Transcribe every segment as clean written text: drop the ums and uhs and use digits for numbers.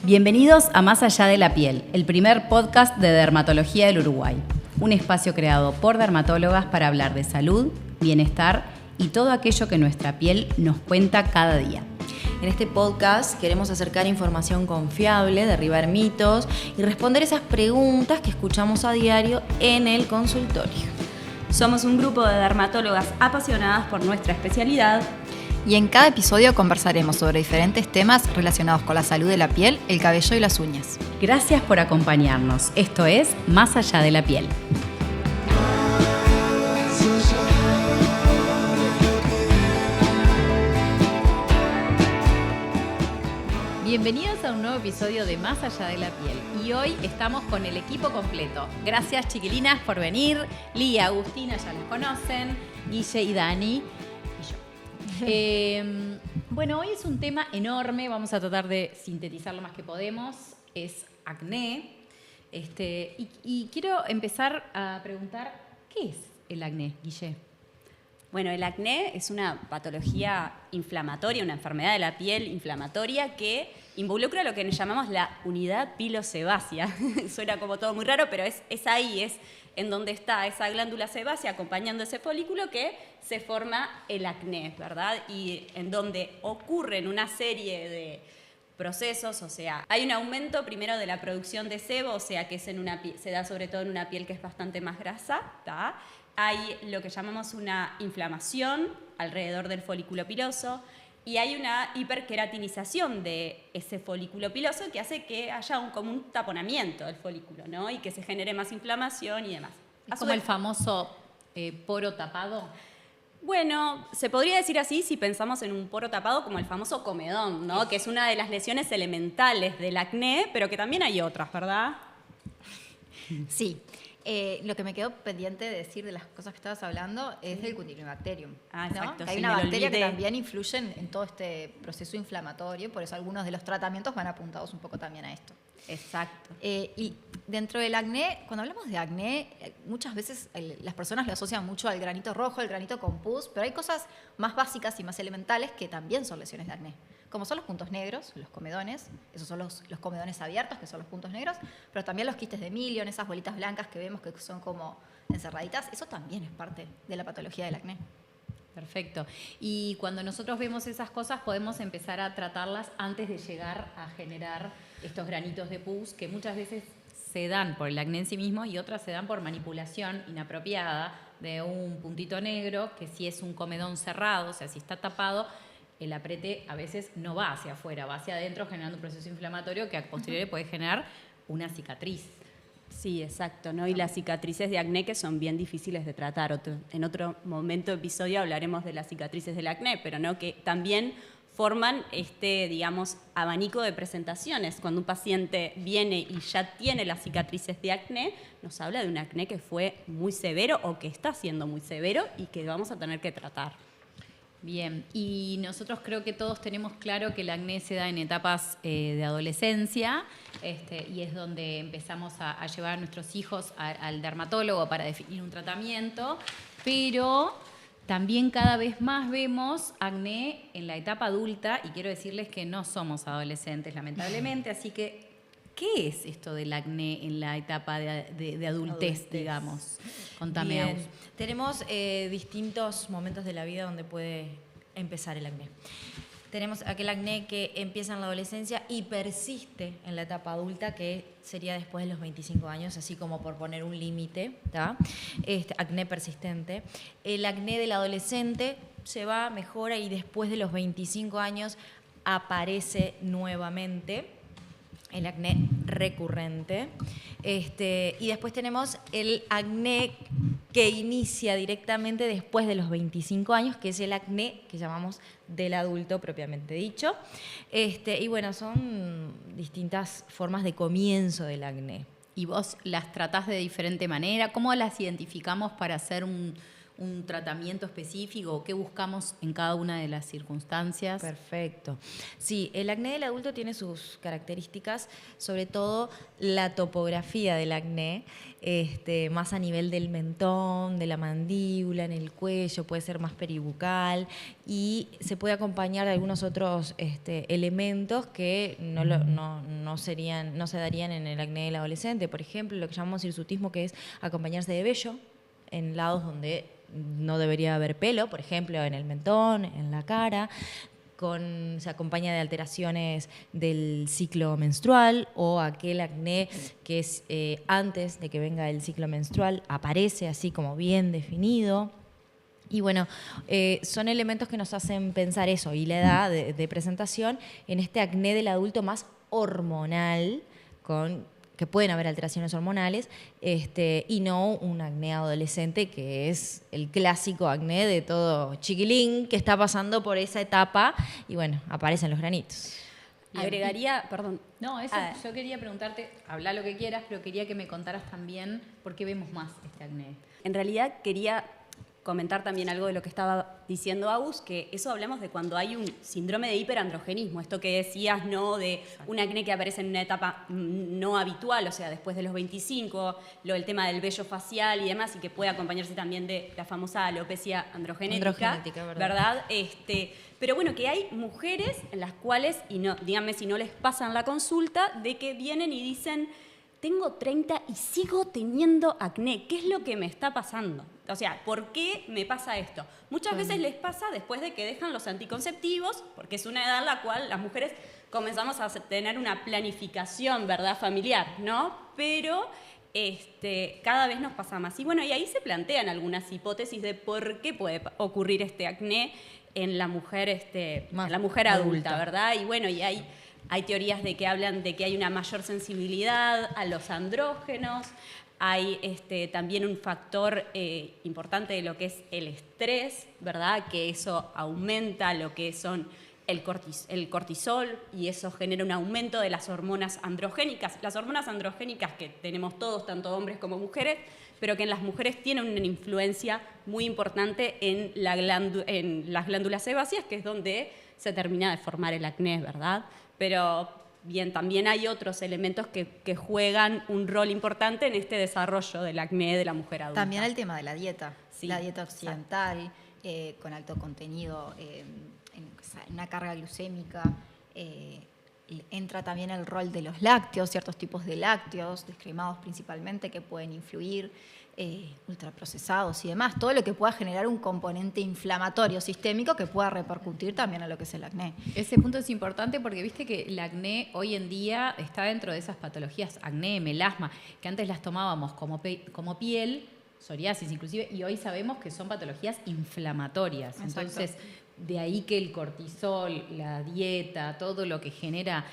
Bienvenidos a Más Allá de la Piel, el primer podcast de dermatología del Uruguay. Un espacio creado por dermatólogas para hablar de salud, bienestar y todo aquello que nuestra piel nos cuenta cada día. En este podcast queremos acercar información confiable, derribar mitos y responder esas preguntas que escuchamos a diario en el consultorio. Somos un grupo de dermatólogas apasionadas por nuestra especialidad. Y en cada episodio conversaremos sobre diferentes temas relacionados con la salud de la piel, el cabello y las uñas. Gracias por acompañarnos. Esto es Más Allá de la Piel. Bienvenidos a un nuevo episodio de Más Allá de la Piel. Y hoy estamos con el equipo completo. Gracias, chiquilinas, por venir. Lía, Agustina, ya las conocen. Guille y Dani. Bueno, hoy es un tema enorme. Vamos a tratar de sintetizar lo más que podemos. Es acné. Y quiero empezar a preguntar, ¿qué es el acné, Guille? Bueno, el acné es una patología inflamatoria, una enfermedad de la piel inflamatoria que involucra lo que llamamos la unidad pilosebácea. Suena como todo muy raro, pero es ahí, es en donde está esa glándula sebácea acompañando ese folículo que se forma el acné, ¿verdad? Y en donde ocurren una serie de procesos, o sea, hay un aumento primero de la producción de sebo, o sea, que es se da sobre todo en una piel que es bastante más grasa, ¿tá? Hay lo que llamamos una inflamación alrededor del folículo piloso y hay una hiperqueratinización de ese folículo piloso que hace que haya como un taponamiento del folículo, ¿no? Y que se genere más inflamación y demás. ¿Es como el famoso poro tapado? Bueno, se podría decir así si pensamos en un poro tapado como el famoso comedón, ¿no? Que es una de las lesiones elementales del acné, pero que también hay otras, ¿verdad? Sí. Lo que me quedó pendiente de decir de las cosas que estabas hablando es del Cundibacterium. Exacto. Que hay una bacteria que también influye en todo este proceso inflamatorio, por eso algunos de los tratamientos van apuntados un poco también a esto. Exacto. Y dentro del acné, cuando hablamos de acné, muchas veces las personas lo asocian mucho al granito rojo, al granito con pus, pero hay cosas más básicas y más elementales que también son lesiones de acné, como son los puntos negros, los comedones, esos son los comedones abiertos, que son los puntos negros, pero también los quistes de Milion, esas bolitas blancas que vemos que son como encerraditas, eso también es parte de la patología del acné. Perfecto. Y cuando nosotros vemos esas cosas podemos empezar a tratarlas antes de llegar a generar estos granitos de pus que muchas veces se dan por el acné en sí mismo y otras se dan por manipulación inapropiada de un puntito negro que si es un comedón cerrado, o sea, si está tapado, el aprete a veces no va hacia afuera, va hacia adentro generando un proceso inflamatorio que a posteriori puede generar una cicatriz. Sí, exacto, ¿no? Y las cicatrices de acné que son bien difíciles de tratar. En otro episodio hablaremos de las cicatrices del acné, pero ¿no? Que también forman digamos, abanico de presentaciones. Cuando un paciente viene y ya tiene las cicatrices de acné, nos habla de un acné que fue muy severo o que está siendo muy severo y que vamos a tener que tratar. Bien, y nosotros creo que todos tenemos claro que el acné se da en etapas de adolescencia y es donde empezamos a llevar a nuestros hijos al dermatólogo para definir un tratamiento, pero también cada vez más vemos acné en la etapa adulta y quiero decirles que no somos adolescentes lamentablemente, así que ¿qué es esto del acné en la etapa de adultez, digamos? Contame, Agus. Tenemos distintos momentos de la vida donde puede empezar el acné. Tenemos aquel acné que empieza en la adolescencia y persiste en la etapa adulta, que sería después de los 25 años, así como por poner un límite, acné persistente. El acné del adolescente se va, mejora y después de los 25 años aparece nuevamente el acné recurrente. Y después tenemos el acné que inicia directamente después de los 25 años, que es el acné que llamamos del adulto propiamente dicho. Y bueno, son distintas formas de comienzo del acné. ¿Y vos las tratás de diferente manera? ¿Cómo las identificamos para hacer un un tratamiento específico o qué buscamos en cada una de las circunstancias? Perfecto. Sí, el acné del adulto tiene sus características, sobre todo la topografía del acné, más a nivel del mentón, de la mandíbula, en el cuello, puede ser más peribucal y se puede acompañar de algunos otros elementos que no se darían en el acné del adolescente. Por ejemplo, lo que llamamos hirsutismo, que es acompañarse de vello en lados donde no debería haber pelo, por ejemplo, en el mentón, en la cara. Se acompaña de alteraciones del ciclo menstrual o aquel acné que es antes de que venga el ciclo menstrual, aparece así como bien definido. Y bueno, son elementos que nos hacen pensar eso y la edad de presentación en este acné del adulto más hormonal, que pueden haber alteraciones hormonales, y no un acné adolescente que es el clásico acné de todo chiquilín que está pasando por esa etapa y bueno, aparecen los granitos. Bien. Agregaría, perdón. No, eso yo quería preguntarte, habla lo que quieras, pero quería que me contaras también por qué vemos más este acné. En realidad quería comentar también algo de lo que estaba diciendo Agus, que eso hablamos de cuando hay un síndrome de hiperandrogenismo, esto que decías, ¿no? De un acné que aparece en una etapa no habitual, o sea, después de los 25, el tema del vello facial y demás, y que puede acompañarse también de la famosa alopecia androgenética, ¿verdad? Pero bueno, que hay mujeres en las cuales, y no, díganme si no les pasan la consulta, de que vienen y dicen: tengo 30 y sigo teniendo acné. ¿Qué es lo que me está pasando? O sea, ¿por qué me pasa esto? Muchas veces les pasa después de que dejan los anticonceptivos, porque es una edad en la cual las mujeres comenzamos a tener una planificación, ¿verdad?, familiar, ¿no? Pero cada vez nos pasa más. Y bueno, y ahí se plantean algunas hipótesis de por qué puede ocurrir este acné en la mujer, en la mujer adulta, ¿verdad? Y bueno, y hay teorías de que hablan de que hay una mayor sensibilidad a los andrógenos, hay también un factor importante de lo que es el estrés, ¿verdad? Que eso aumenta lo que son el cortisol y eso genera un aumento de las hormonas androgénicas. Las hormonas androgénicas que tenemos todos, tanto hombres como mujeres, pero que en las mujeres tienen una influencia muy importante en las glándulas sebáceas, que es donde se termina de formar el acné, ¿verdad? Pero bien, también hay otros elementos que juegan un rol importante en este desarrollo del acné de la mujer adulta. También el tema de la dieta, Sí, la dieta occidental, con alto contenido en una carga glucémica. Entra también el rol de los lácteos, ciertos tipos de lácteos, descremados principalmente, que pueden influir, ultraprocesados y demás. Todo lo que pueda generar un componente inflamatorio sistémico que pueda repercutir también a lo que es el acné. Ese punto es importante porque viste que el acné hoy en día está dentro de esas patologías, acné, melasma, que antes las tomábamos como piel, psoriasis inclusive, y hoy sabemos que son patologías inflamatorias. Exacto. Entonces, de ahí que el cortisol, la dieta, todo lo que genera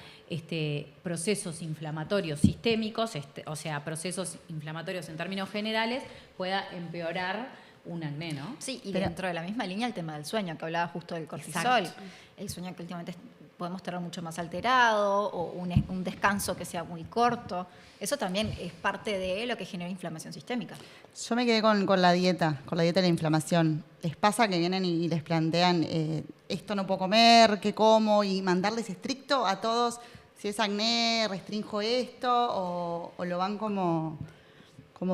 procesos inflamatorios sistémicos, o sea, procesos inflamatorios en términos generales, pueda empeorar un acné, ¿no? Sí, y dentro de la misma línea el tema del sueño, que hablaba justo del cortisol. Exacto. El sueño que últimamente podemos tener mucho más alterado, o un descanso que sea muy corto. Eso también es parte de lo que genera inflamación sistémica. Yo me quedé con la dieta de la inflamación. ¿Les pasa que vienen y les plantean esto no puedo comer, qué como, y mandarles estricto a todos, si es acné, restrinjo esto, o lo van como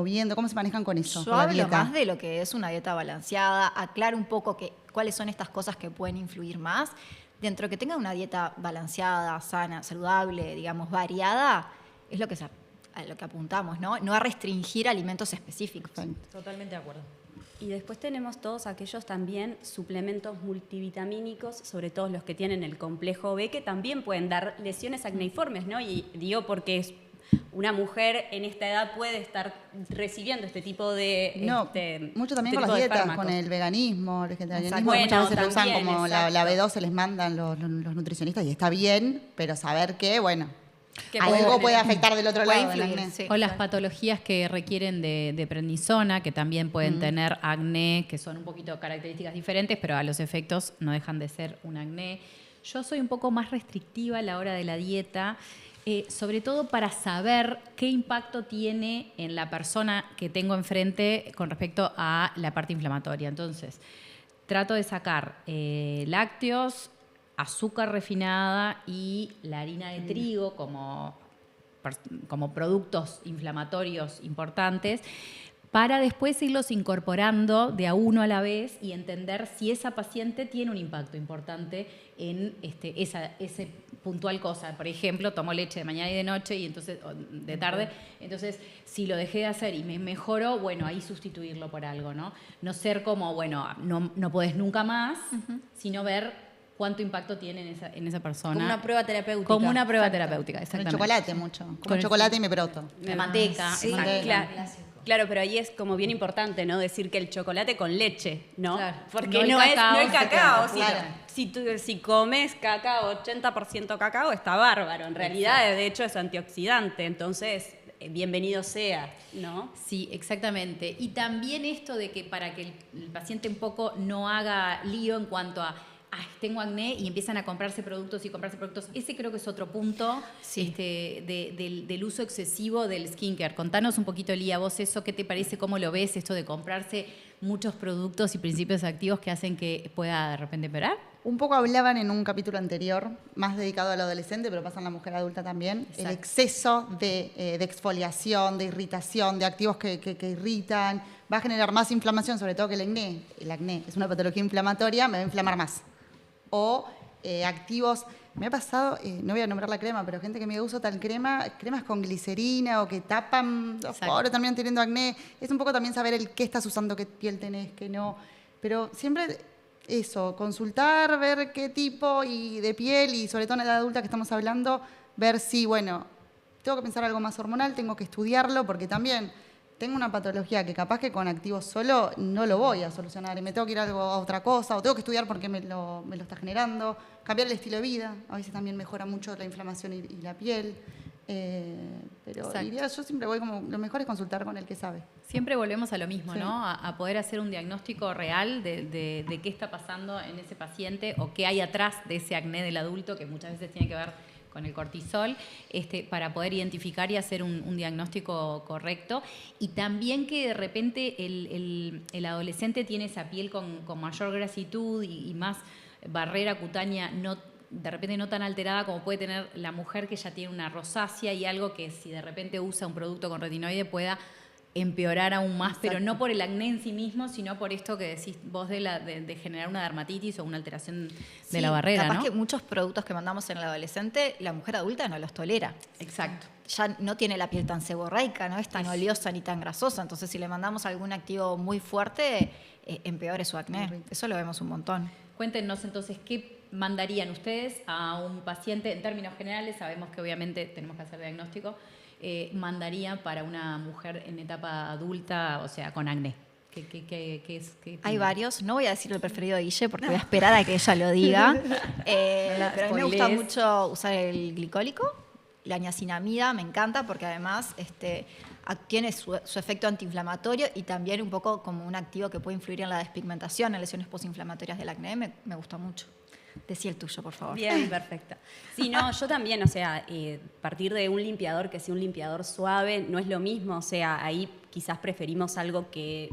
viendo? ¿Cómo se manejan con eso? Yo con la hablo dieta? más de lo que es una dieta balanceada, aclaro un poco cuáles son estas cosas que pueden influir más. Dentro de que tenga una dieta balanceada, sana, saludable, digamos, variada, es a lo que apuntamos, ¿no? No a restringir alimentos específicos. Totalmente de acuerdo. Y después tenemos todos aquellos también suplementos multivitamínicos, sobre todo los que tienen el complejo B, que también pueden dar lesiones acneiformes, ¿no? Y digo porque una mujer en esta edad puede estar recibiendo este tipo de mucho también este con las tipo de dietas, fármacos. con el veganismo, el vegetarianismo, Bueno, muchas veces lo usan también, como la exacto. B12, se les mandan los nutricionistas, y está bien, pero saber que, bueno, Que algo puede afectar del otro Puede lado del influir, acné. sí. O las patologías que requieren de prednisona, que también pueden tener acné, que son un poquito características diferentes, pero a los efectos no dejan de ser un acné. Yo soy un poco más restrictiva a la hora de la dieta. Sobre todo para saber qué impacto tiene en la persona que tengo enfrente con respecto a la parte inflamatoria. Entonces, trato de sacar lácteos, azúcar refinada y la harina de trigo como productos inflamatorios importantes, para después irlos incorporando de a uno a la vez y entender si esa paciente tiene un impacto importante en ese puntual cosa. Por ejemplo, tomo leche de mañana y de noche y entonces de tarde, entonces si lo dejé de hacer y me mejoró, bueno, ahí sustituirlo por algo, ¿no? No ser como, bueno, no podés nunca más, sino ver cuánto impacto tiene en esa persona. Como una prueba terapéutica. Como una prueba Exacto. terapéutica, Con el exactamente. chocolate mucho. Con Con el el chocolate y me broto. De manteca, Sí, exacto. Claro, claro, pero ahí es como bien importante, ¿no? Decir que el chocolate con leche, ¿no? Claro. Porque No no, el es cacao, no el cacao. 70%. Si comes cacao, 80% cacao, está bárbaro. En realidad, de hecho, es antioxidante. Entonces, bienvenido sea, ¿no? Sí, exactamente. Y también esto de que para que el paciente un poco no haga lío en cuanto a tengo acné y empiezan a comprarse productos y comprarse productos. Ese creo que es otro punto del uso excesivo del skincare. Contanos un poquito, Lía, vos eso, ¿qué te parece? ¿Cómo lo ves? Esto de comprarse muchos productos y principios activos que hacen que pueda de repente empeorar. Un poco hablaban en un capítulo anterior, más dedicado al adolescente, pero pasa en la mujer adulta también, el exceso de exfoliación, de irritación, de activos que irritan, va a generar más inflamación, sobre todo que el acné. El acné es una patología inflamatoria, me va a inflamar más. O activos, me ha pasado, no voy a nombrar la crema, pero gente que me usa tal cremas con glicerina o que tapan los poros también teniendo acné. Es un poco también saber qué estás usando, qué piel tenés, qué no. Pero siempre eso, consultar, ver qué tipo y de piel y sobre todo en edad adulta que estamos hablando, ver si, bueno, tengo que pensar algo más hormonal, tengo que estudiarlo porque también tengo una patología que capaz que con activos solo no lo voy a solucionar y me tengo que ir a otra cosa o tengo que estudiar porque me lo está generando, cambiar el estilo de vida, a veces también mejora mucho la inflamación y la piel, pero diría, yo siempre voy como, lo mejor es consultar con el que sabe. Siempre volvemos a lo mismo, Sí. ¿no? A poder hacer un diagnóstico real de qué está pasando en ese paciente o qué hay atrás de ese acné del adulto, que muchas veces tiene que ver con el cortisol, para poder identificar y hacer un diagnóstico correcto. Y también que de repente el adolescente tiene esa piel con mayor grasitud y más barrera cutánea, de repente no tan alterada como puede tener la mujer que ya tiene una rosácea y algo que si de repente usa un producto con retinoide pueda empeorar aún más, pero no por el acné en sí mismo, sino por esto que decís vos de generar una dermatitis o una alteración de la barrera, capaz ¿no? que muchos productos que mandamos en el adolescente, la mujer adulta no los tolera. Exacto. Ya no tiene la piel tan seborreica, no es tan oleosa ni tan grasosa. Entonces, si le mandamos algún activo muy fuerte, empeore su acné. Eso lo vemos un montón. Cuéntenos entonces, ¿qué mandarían ustedes a un paciente en términos generales? Sabemos que obviamente tenemos que hacer diagnóstico. Mandaría para una mujer en etapa adulta, o sea, con acné? ¿Qué es? Hay varios. No voy a decir el preferido de Guille porque voy a esperar a que ella lo diga. Pero a mí me gusta spoilees. mucho usar el glicólico. La niacinamida me encanta porque además tiene su efecto antiinflamatorio y también un poco como un activo que puede influir en la despigmentación, en lesiones postinflamatorias del acné. Me gusta mucho. Decí el tuyo, por favor. Bien, perfecto. Sí, no, yo también, o sea, partir de un limpiador que sea un limpiador suave no es lo mismo, o sea, ahí quizás preferimos algo que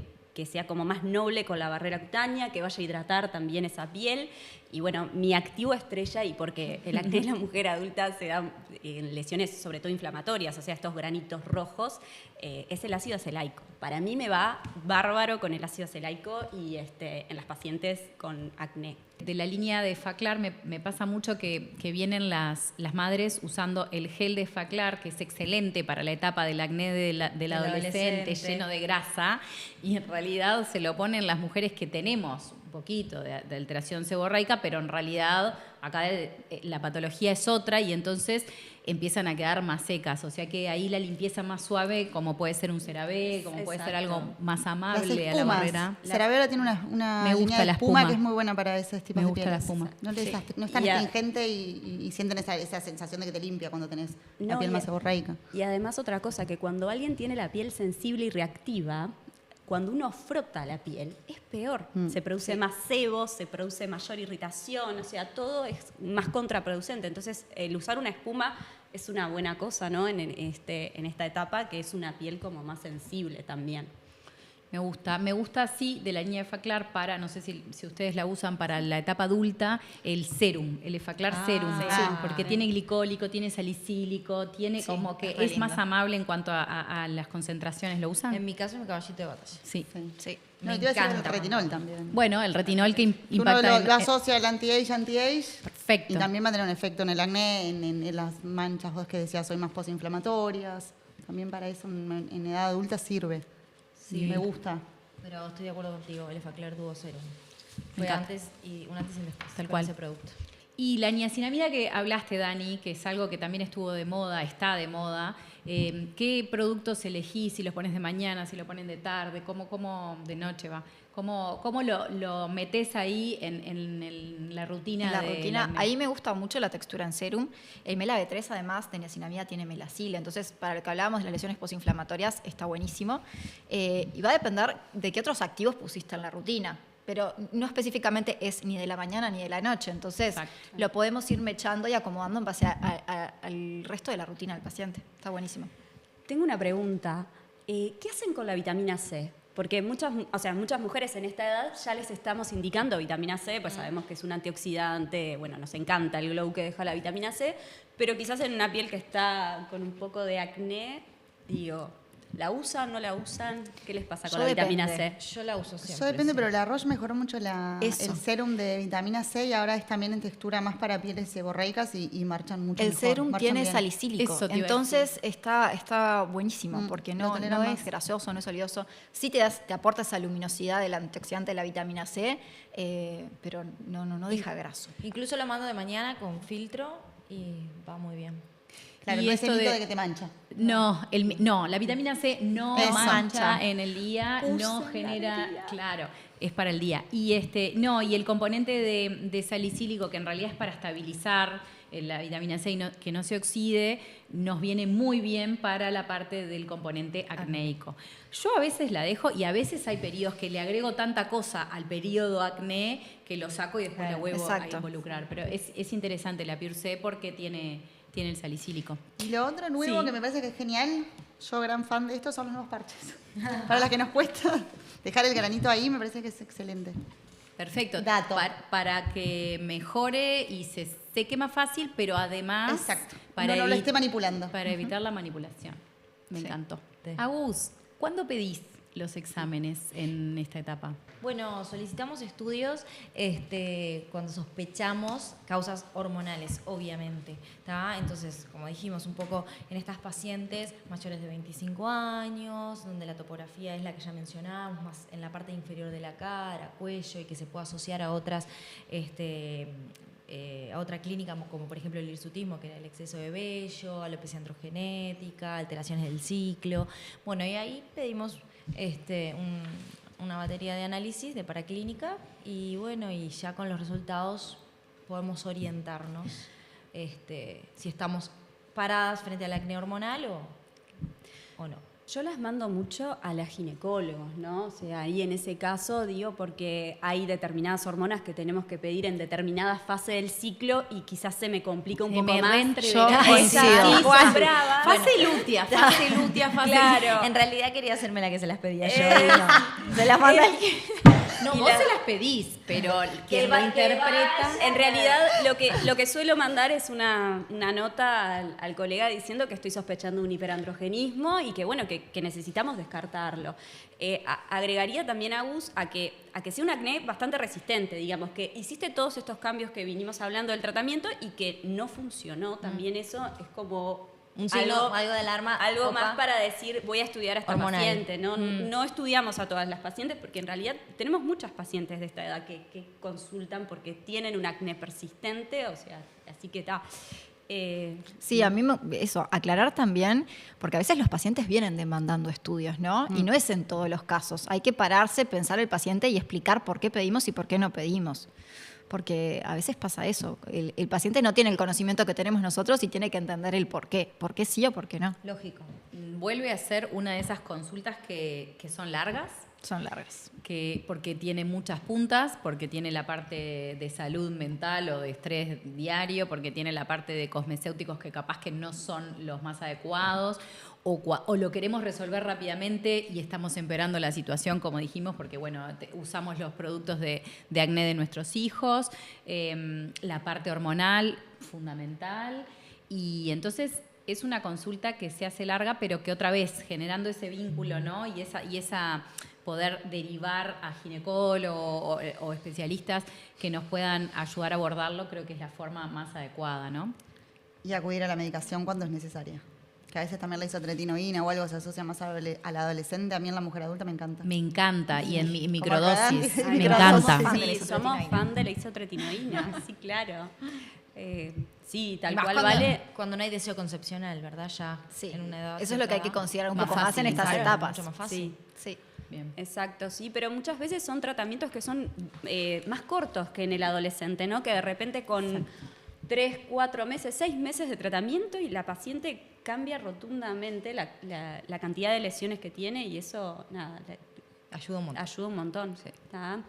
sea como más noble con la barrera cutánea, que vaya a hidratar también esa piel. Y bueno, mi activo estrella, y porque el acné en la mujer adulta se da en lesiones sobre todo inflamatorias, o sea, estos granitos rojos, es el ácido acelaico. Para mí me va bárbaro con el ácido acelaico y en las pacientes con acné. De la línea de Faclar me pasa mucho que vienen las madres usando el gel de Faclar, que es excelente para la etapa del acné del adolescente, lleno de grasa, y en realidad se lo ponen las mujeres que tenemos un poquito de alteración seborreica, pero en realidad acá la patología es otra y entonces empiezan a quedar más secas. O sea que ahí la limpieza más suave, como puede ser un CeraVe, como puede ser algo más Las amable a la espumas. barrera. CeraVe ahora tiene una Me gusta línea de la espuma espuma. que es muy buena para ese tipo Me de gusta piel. la espuma. No es tan astringente y sienten esa sensación de que te limpia cuando tenés la No, piel y- más seborreica. Y además otra cosa, que cuando alguien tiene la piel sensible y reactiva, cuando uno frota la piel, es peor. Se produce más sebo, se produce mayor irritación, o sea, todo es más contraproducente. Entonces, el usar una espuma es una buena cosa, ¿no? En esta etapa, que es una piel como más sensible también. Me gusta sí de la línea Effaclar para, no sé si ustedes la usan para la etapa adulta, el serum, el Effaclar Serum, sí. porque tiene glicólico, tiene salicílico, tiene como que re es más lindo. amable en cuanto a las concentraciones. ¿Lo usan? En mi caso, mi caballito de batalla. Sí. Sí, No, me te iba a decir el encanta. retinol también. Bueno, el retinol que Uno impacta lo asocia al anti-age, Perfecto. y también va a tener un efecto en el acné, en las manchas, vos que decías, soy más posinflamatorias. También para eso en edad adulta sirve. Sí. Me gusta. Pero estoy de acuerdo contigo, el Effaclar Duo Serum. Me Fue encanta. antes y un antes y un después. Tal con cual. ese producto. Y la niacinamida que hablaste, Dani, que es algo que también estuvo de moda, está de moda, ¿qué productos elegís? Si los pones de mañana, si lo ponen de tarde, ¿cómo de noche va? ¿Cómo lo metés ahí en la rutina? En la del rutina, acné? ahí me gusta mucho la textura en serum. El Mela B3, además de niacinamida, tiene melacil. Entonces, para lo que hablábamos de las lesiones posinflamatorias, está buenísimo. Y va a depender de qué otros activos pusiste en la rutina. Pero no específicamente es ni de la mañana ni de la noche. Entonces, Exacto. lo podemos ir mechando y acomodando en base al resto de la rutina del paciente. Está buenísimo. Tengo una pregunta. ¿Qué hacen con la vitamina C? Porque muchas mujeres en esta edad ya les estamos indicando vitamina C, pues sabemos que es un antioxidante, bueno, nos encanta el glow que deja la vitamina C, pero quizás en una piel que está con un poco de acné, digo, ¿la usan, no la usan? ¿Qué les pasa con Yo la vitamina depende. C? Yo la uso siempre. Eso depende, sí. pero la Roche mejoró mucho el Eso. serum de vitamina C y ahora es también en textura más para pieles seborreicas y marchan mucho El mejor, serum marchan tiene bien. salicílico, Eso te iba a entonces está buenísimo porque lo no toleran es más. grasoso, no es oleoso. Sí te aporta esa luminosidad del antioxidante de la vitamina C, pero no deja graso. Incluso lo mando de mañana con filtro y va muy bien. Claro, Y no es el esto mito de- de que te mancha. No, la vitamina C no Eso. mancha en el día, no Úsenla genera, al día. claro, es para el día. Y y el componente de salicílico, que en realidad es para estabilizar la vitamina C y que no se oxide, nos viene muy bien para la parte del componente acnéico. Yo a veces la dejo y a veces hay periodos que le agrego tanta cosa al periodo acné que lo saco y después la Claro, vuelvo exacto. a involucrar. Pero es interesante la Pure C porque tiene el salicílico. Y lo otro nuevo Sí. que me parece que es genial, yo gran fan de esto, son los nuevos parches. Para las que nos cuesta dejar el granito ahí, me parece que es excelente. Perfecto. Dato. Para que mejore y se seque más fácil, pero además Exacto. para, No lo esté manipulando. para evitar la manipulación. Me encantó. Sí. Agus, ¿cuándo pedís los exámenes en esta etapa? Bueno, solicitamos estudios cuando sospechamos causas hormonales, obviamente. ¿tá? Entonces, como dijimos, un poco en estas pacientes mayores de 25 años, donde la topografía es la que ya mencionábamos, más en la parte inferior de la cara, cuello, y que se puede asociar a otras a otra clínica, como por ejemplo el hirsutismo, que era el exceso de vello, alopecia androgenética, alteraciones del ciclo. Bueno, y ahí pedimos una batería de análisis de paraclínica y bueno, y ya con los resultados podemos orientarnos si estamos paradas frente al acné hormonal o no. Yo las mando mucho a las ginecólogos, ¿no? O sea, ahí en ese caso digo porque hay determinadas hormonas que tenemos que pedir en determinadas fases del ciclo y quizás se me complica un Se poco me más. reentreverá. Yo Exacto. coincido. Sí, sos brava. Fase lútea, fase lútea, fase Claro. En realidad quería hacerme la que se las pedía yo. Y no, se las manda No, Y vos la- se las pedís, pero quien Que lo interpreta... En realidad, lo que suelo mandar es una nota al colega diciendo que estoy sospechando un hiperandrogenismo y que, bueno, que necesitamos descartarlo. Agregaría también, Agus, a que sea un acné bastante resistente, digamos, que hiciste todos estos cambios que vinimos hablando del tratamiento y que no funcionó. También eso es como un signo, algo de alarma. algo opa. más para decir, voy a estudiar a esta Hormonal. paciente. No estudiamos a todas las pacientes porque en realidad tenemos muchas pacientes de esta edad que consultan porque tienen un acné persistente, o sea, así que está. Sí, a mí eso, aclarar también, porque a veces los pacientes vienen demandando estudios, ¿no? Y no es en todos los casos. Hay que pararse, pensar el paciente y explicar por qué pedimos y por qué no pedimos. Porque a veces pasa eso. El paciente no tiene el conocimiento que tenemos nosotros y tiene que entender el por qué. ¿Por qué sí o por qué no? Lógico. Vuelve a ser una de esas consultas que son largas Son largas. Porque tiene muchas puntas, porque tiene la parte de salud mental o de estrés diario, porque tiene la parte de cosmecéuticos que capaz que no son los más adecuados, o lo queremos resolver rápidamente y estamos empeorando la situación, como dijimos, porque bueno, usamos los productos de acné de nuestros hijos, la parte hormonal fundamental, y entonces es una consulta que se hace larga, pero que otra vez generando ese vínculo, ¿no? Y esa poder derivar a ginecólogos o especialistas que nos puedan ayudar a abordarlo, creo que es la forma más adecuada, ¿no? Y acudir a la medicación cuando es necesaria. Que a veces también la isotretinoína o algo se asocia más a la adolescente. A mí en la mujer adulta me encanta. Me encanta, y en Como microdosis, acá, me microdosis. encanta. Sí, somos fan de la isotretinoína, sí, claro. Sí, tal Y más cual cuando, vale. cuando no hay deseo concepcional, ¿verdad? Ya Sí. en una edad. Eso es lo que hay que cierta considerar un Más poco más fácil, en estas claro, etapas. mucho más fácil. Sí. Bien. Exacto, sí, pero muchas veces son tratamientos que son más cortos que en el adolescente, ¿no? Que de repente con 3, 4 meses, 6 meses de tratamiento y la paciente cambia rotundamente la cantidad de lesiones que tiene y eso, nada, Ayuda un montón. ayuda un montón. ¿Tá?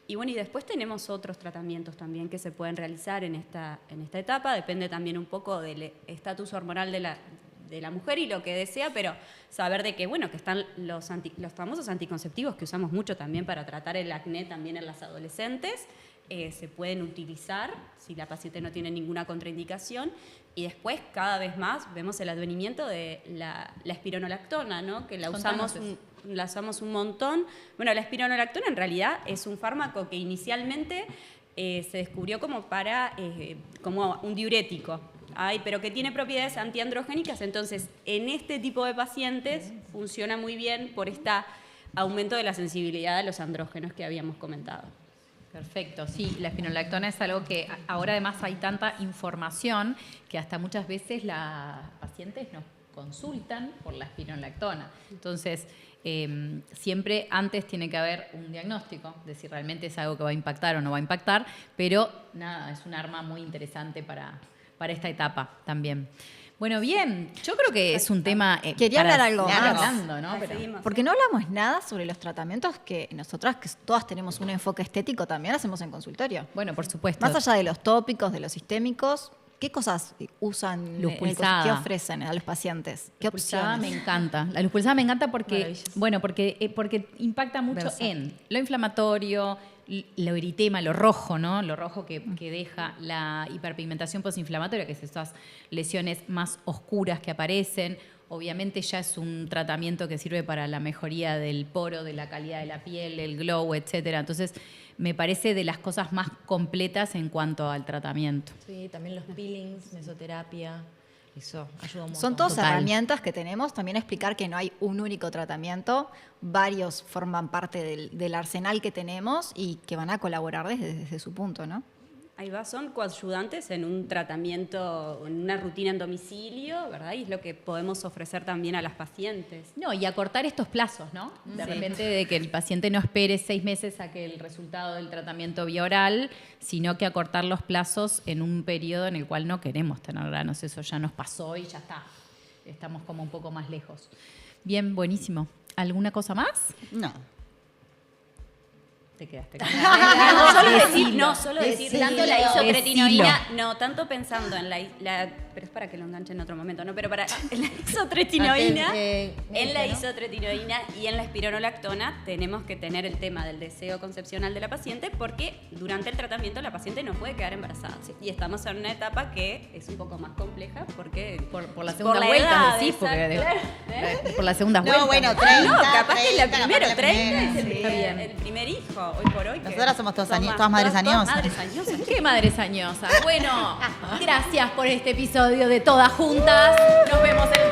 Y bueno, y después tenemos otros tratamientos también que se pueden realizar en esta etapa, depende también un poco del estatus hormonal de la mujer y lo que desea, pero saber de que, bueno, que están los famosos anticonceptivos que usamos mucho también para tratar el acné también en las adolescentes, se pueden utilizar si la paciente no tiene ninguna contraindicación. Y después, cada vez más, vemos el advenimiento de la espironolactona, ¿no? Que la usamos un montón. Bueno, la espironolactona en realidad es un fármaco que inicialmente se descubrió como como un diurético. Pero que tiene propiedades antiandrogénicas, entonces en este tipo de pacientes funciona muy bien por este aumento de la sensibilidad a los andrógenos que habíamos comentado. Perfecto, sí, la espironolactona es algo que ahora además hay tanta información que hasta muchas veces las pacientes nos consultan por la espironolactona. Entonces, siempre antes tiene que haber un diagnóstico de si realmente es algo que va a impactar o no va a impactar, pero nada, es un arma muy interesante para esta etapa también. Bueno, bien, yo creo que es un tema Quería para hablar algo seguir más. hablando, ¿no? Pero- Seguimos. Porque no hablamos nada sobre los tratamientos que nosotras, que todas tenemos un enfoque estético, también hacemos en consultorio. bueno, por supuesto. Más allá de los tópicos, de los sistémicos, ¿qué cosas usan, Luz pulsada. qué ofrecen a los pacientes? ¿Qué Luz pulsada opciones? me encanta. La luz pulsada me encanta porque, Maravilloso. bueno, porque impacta mucho Versátil. en lo inflamatorio, lo eritema, lo rojo, ¿no? Lo rojo que deja la hiperpigmentación posinflamatoria, que es esas lesiones más oscuras que aparecen. Obviamente ya es un tratamiento que sirve para la mejoría del poro, de la calidad de la piel, el glow, etcétera. Entonces, me parece de las cosas más completas en cuanto al tratamiento. Sí, también los peelings, mesoterapia, eso ayuda un montón. Son todas Total. herramientas que tenemos. También explicar que no hay un único tratamiento. Varios forman parte del arsenal que tenemos y que van a colaborar desde su punto, ¿no? Ahí va, son coayudantes en un tratamiento, en una rutina en domicilio, ¿verdad? Y es lo que podemos ofrecer también a las pacientes. No, y acortar estos plazos, ¿no? De repente de que el paciente no espere 6 meses a que el resultado del tratamiento vía oral, sino que acortar los plazos en un periodo en el cual no queremos tener granos. Eso ya nos pasó y ya está. Estamos como un poco más lejos. Bien, buenísimo. ¿Alguna cosa más? No. Te quedaste. Solo decir, tanto la isotretinoína, no, tanto pensando en pero es para que lo enganche en otro momento, ¿no? Pero para la isotretinoína, en la isotretinoína y en la espironolactona tenemos que tener el tema del deseo concepcional de la paciente porque durante el tratamiento la paciente no puede quedar embarazada. Y estamos en una etapa que es un poco más compleja porque Por la segunda la vuelta, edad, decís, porque exacto. por la segunda vuelta. No, bueno, 30. No, capaz que la 30, primero, capaz 30 es sí. el primer hijo, hoy por hoy. que Nosotras somos todas son todas madres añosas. Madres añosas. ¡Qué madres añosas! Bueno, gracias por este episodio de Todas Juntas. Nos vemos el